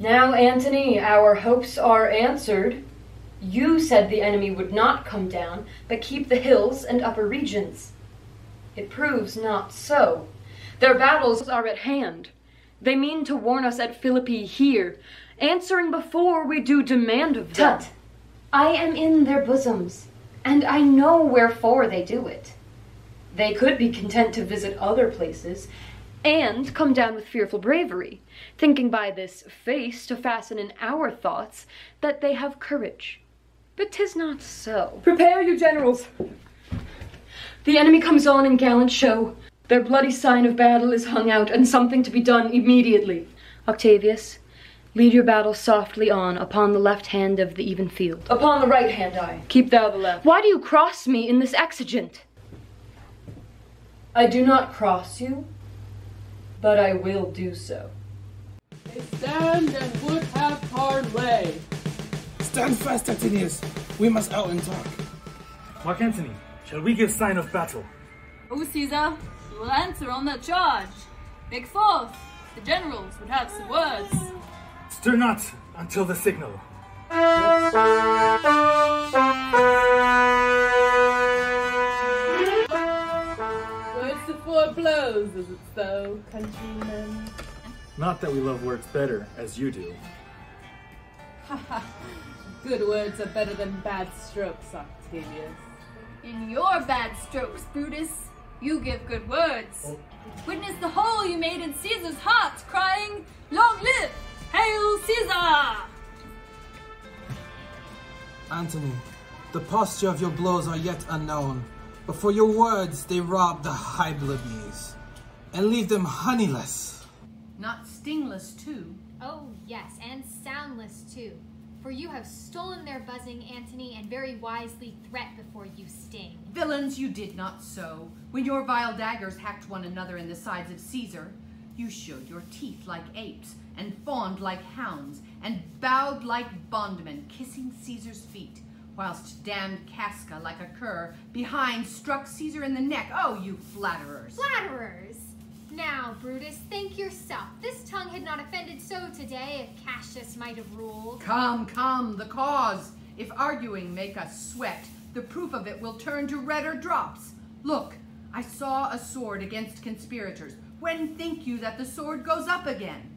Now, Antony, our hopes are answered. You said the enemy would not come down, but keep the hills and upper regions. It proves not so. Their battles are at hand. They mean to warn us at Philippi here, answering before we do demand of them. Tut! I am in their bosoms, and I know wherefore they do it. They could be content to visit other places, and come down with fearful bravery, thinking by this face to fasten in our thoughts that they have courage. But 'tis not so. Prepare you, generals! The enemy comes on in gallant show. Their bloody sign of battle is hung out, and something to be done immediately. Octavius, lead your battle softly on upon the left hand of the even field. Upon the right hand I. Keep thou the left. Why do you cross me in this exigent? I do not cross you, but I will do so. They stand and would have hard way. Stand fast, Titinius. We must out and talk. Mark Antony, shall we give sign of battle? Oh, Caesar, we will answer on that charge. Make forth. The generals would have some words. Stir not until the signal. Words to four blows, is it so, countrymen? Not that we love words better, as you do. Good words are better than bad strokes, Octavius. In your bad strokes, Brutus, you give good words. Witness the hole you made in Caesar's heart, crying, "Long live, Hail Caesar!" Antony, the posture of your blows are yet unknown, but for your words they rob the high-blood bees, and leave them honeyless. Not stingless, too. Oh, yes, and soundless, too. For you have stolen their buzzing, Antony, and very wisely threat before you sting. Villains, you did not so. When your vile daggers hacked one another in the sides of Caesar, you showed your teeth like apes, and fawned like hounds, and bowed like bondmen, kissing Caesar's feet, whilst damned Casca, like a cur, behind struck Caesar in the neck. Oh, you flatterers! Flatterers! Now, Brutus, think yourself. This tongue had not offended so today if Cassius might have ruled. Come, come, the cause. If arguing make us sweat, the proof of it will turn to redder drops. Look, I saw a sword against conspirators. When think you that the sword goes up again?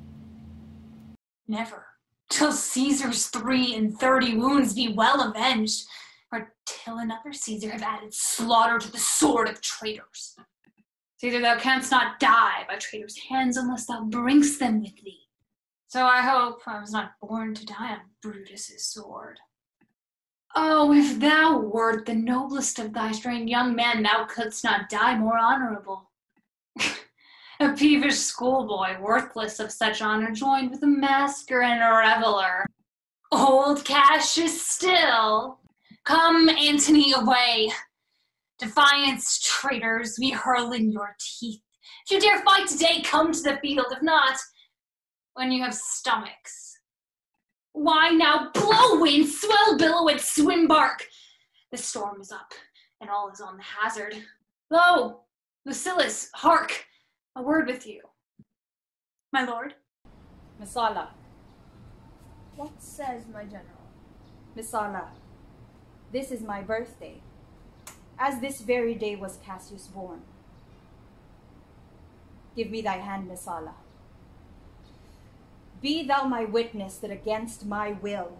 Never, till Caesar's 33 wounds be well avenged, or till another Caesar have added slaughter to the sword of traitors. Caesar, thou canst not die by traitors' hands unless thou bringst them with thee. So I hope I was not born to die on Brutus's sword. Oh, if thou wert the noblest of thy strain, young man, thou couldst not die more honorable. A peevish schoolboy, worthless of such honor, joined with a masker and a reveler. Old Cassius still. Come, Antony, away. Defiance, traitors, we hurl in your teeth. If you dare fight today, come to the field. If not, when you have stomachs. Why now, blow wind, swell billow, and swim bark. The storm is up, and all is on the hazard. Lo, Lucilius, hark, a word with you. My lord? Messala. What says my general? Messala, this is my birthday, as this very day was Cassius born. Give me thy hand, Messala. Be thou my witness that against my will,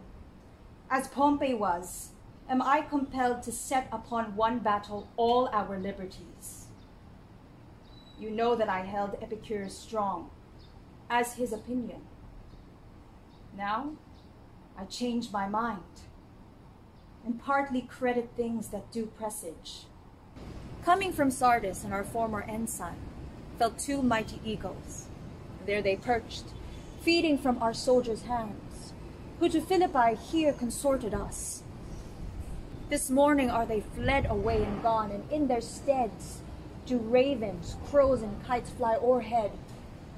as Pompey was, am I compelled to set upon one battle all our liberties. You know that I held Epicurus strong, as his opinion. Now, I change my mind, and partly credit things that do presage. Coming from Sardis and our former ensign, fell two mighty eagles. There they perched, feeding from our soldiers' hands, who to Philippi here consorted us. This morning are they fled away and gone, and in their steads do ravens, crows, and kites fly o'erhead,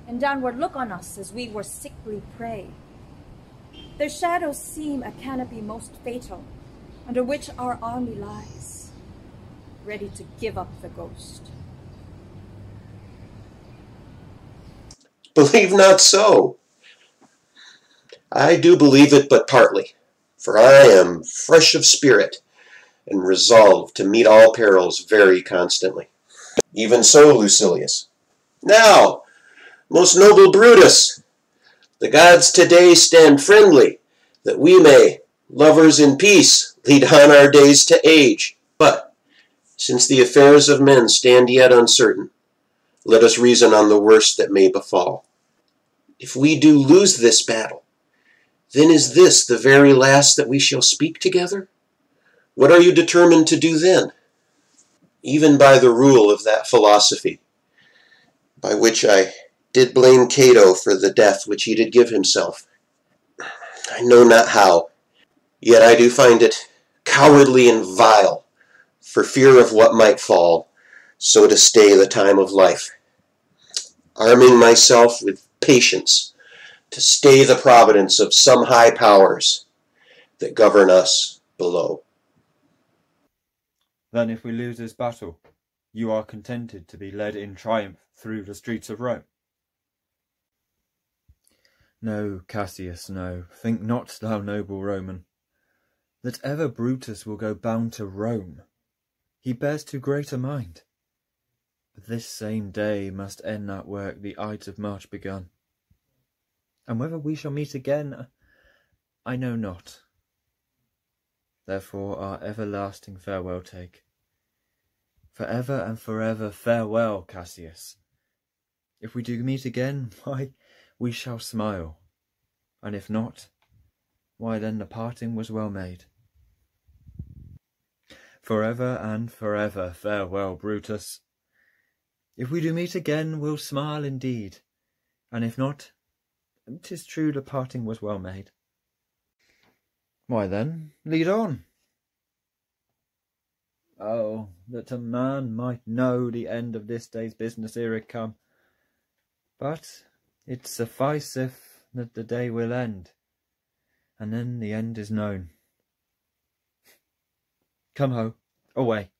and downward look on us as we were sickly prey. Their shadows seem a canopy most fatal, under which our army lies, ready to give up the ghost. Believe not so. I do believe it but partly, for I am fresh of spirit, and resolved to meet all perils very constantly. Even so, Lucilius. Now, most noble Brutus, the gods today stand friendly, that we may, lovers in peace, lead on our days to age. But, since the affairs of men stand yet uncertain, let us reason on the worst that may befall. If we do lose this battle, then is this the very last that we shall speak together? What are you determined to do then? Even by the rule of that philosophy, by which I did blame Cato for the death which he did give himself, I know not how, yet I do find it cowardly and vile, for fear of what might fall, so to stay the time of life, arming myself with patience to stay the providence of some high powers that govern us below. Then if we lose this battle, you are contented to be led in triumph through the streets of Rome? No, Cassius, no, think not, thou noble Roman, that ever Brutus will go bound to Rome. He bears too great a mind. But this same day must end that work the Ides of March begun. And whether we shall meet again, I know not. Therefore our everlasting farewell take. For ever and forever farewell, Cassius. If we do meet again, why, we shall smile. And if not, why then the parting was well made. Forever and forever farewell, Brutus. If we do meet again, we'll smile indeed. And if not, 'tis true the parting was well made. Why then, lead on. Oh, that a man might know the end of this day's business ere it come. But it sufficeth that the day will end, and then the end is known. Come ho, away.